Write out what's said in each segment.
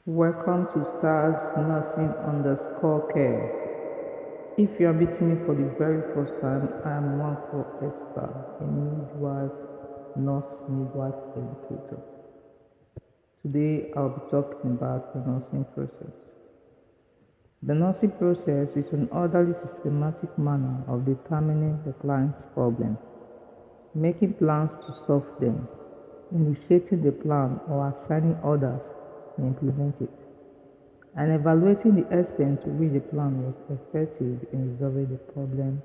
Welcome to Stars Nursing underscore care. If you are meeting me for the very first time, I am Nwankwo Esther, a midwife educator. Today, I'll be talking about the nursing process. The nursing process is an orderly, systematic manner of determining the client's problem, making plans to solve them, initiating the plan or assigning orders to implement it, and evaluating the extent to which the plan was effective in resolving the problem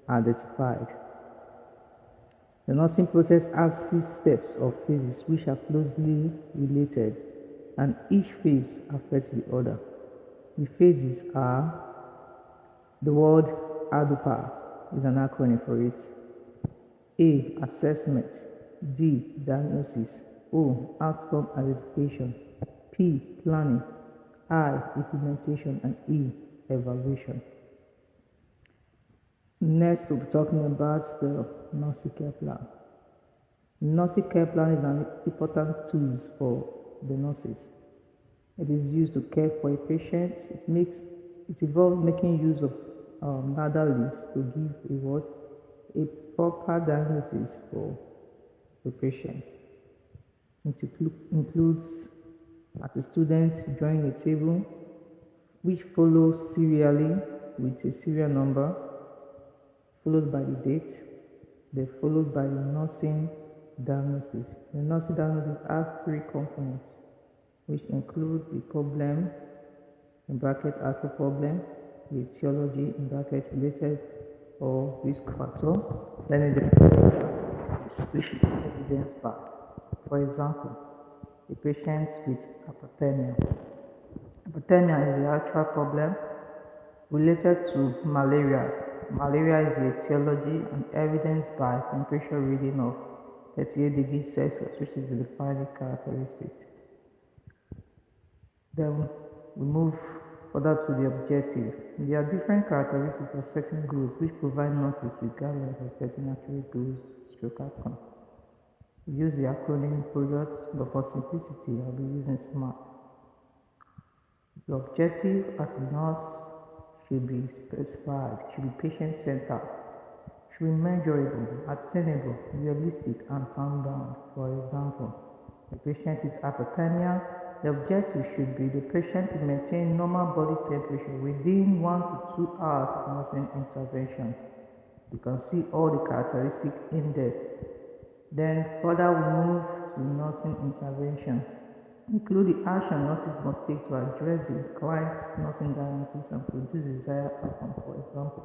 identified. The nursing process has 6 steps or phases which are closely related, and each phase affects the other. The phases are: the word ADUPA is an acronym for it. A. Assessment. D. Diagnosis. O. Outcome identification. P. Planning. I. Implementation. And E. Evaluation. Next, we'll be talking about the nursing care plan. Nursing care plan is an important tool for the nurses. It is used to care for a patient. It involves making use of data lists to give a proper diagnosis for the patient. It includes, as a student, joining a table which follows serially with a serial number, followed by the date, then followed by the nursing diagnosis. The nursing diagnosis has 3 components, which include the problem, in bracket actual problem, the etiology, in bracket related or risk factor, then the characteristics which is evidenced by. For example, a patient with hypothermia. Hypothermia is the actual problem related to malaria. Malaria is the etiology and evidenced by temperature reading of 38 degrees Celsius, which is the defining characteristic. Then we move further to the objective. There are different characteristics of certain goals which provide nurses with guidelines of setting accurate goals stroke outcome. We use the acronym PRODUCT, but for simplicity, I'll be using SMART. The objective as a nurse should be specified, should be patient-centered, should be measurable, attainable, realistic, and time-bound. For example, the patient with hypothermia, the objective should be the patient to maintain normal body temperature within 1 to 2 hours of nursing intervention. You can see all the characteristics in there. Then further we move to nursing intervention. Include the action nurses must take to address the client's nursing diagnosis and produce the desired outcome. For example,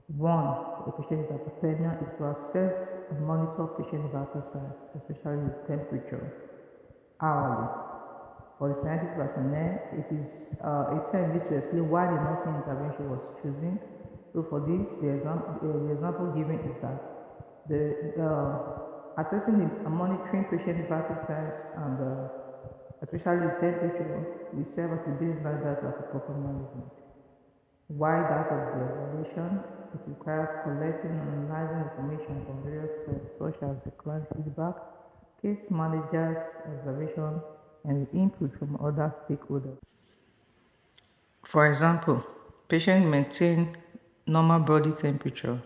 1. For a patient with hypothermia is to assess and monitor patient vital signs, especially the temperature, hourly. For the scientific rationale, it is a term used to explain why the nursing intervention was chosen. So for this, the example given is that assessing and monitoring patient vital signs and especially the temperature will serve as a baseline data for proper management. Why that of the evaluation? It requires collecting and analyzing information from various sources such as the client feedback, case manager's observation, and the input from other stakeholders. For example, patient maintain normal body temperature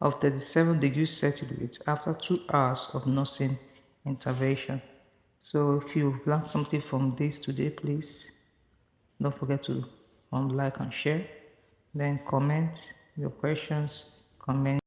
of 37 degrees Celsius after 2 hours of nursing intervention. So if you've learned something from this today, please don't forget to like and share. Then comment your questions, comment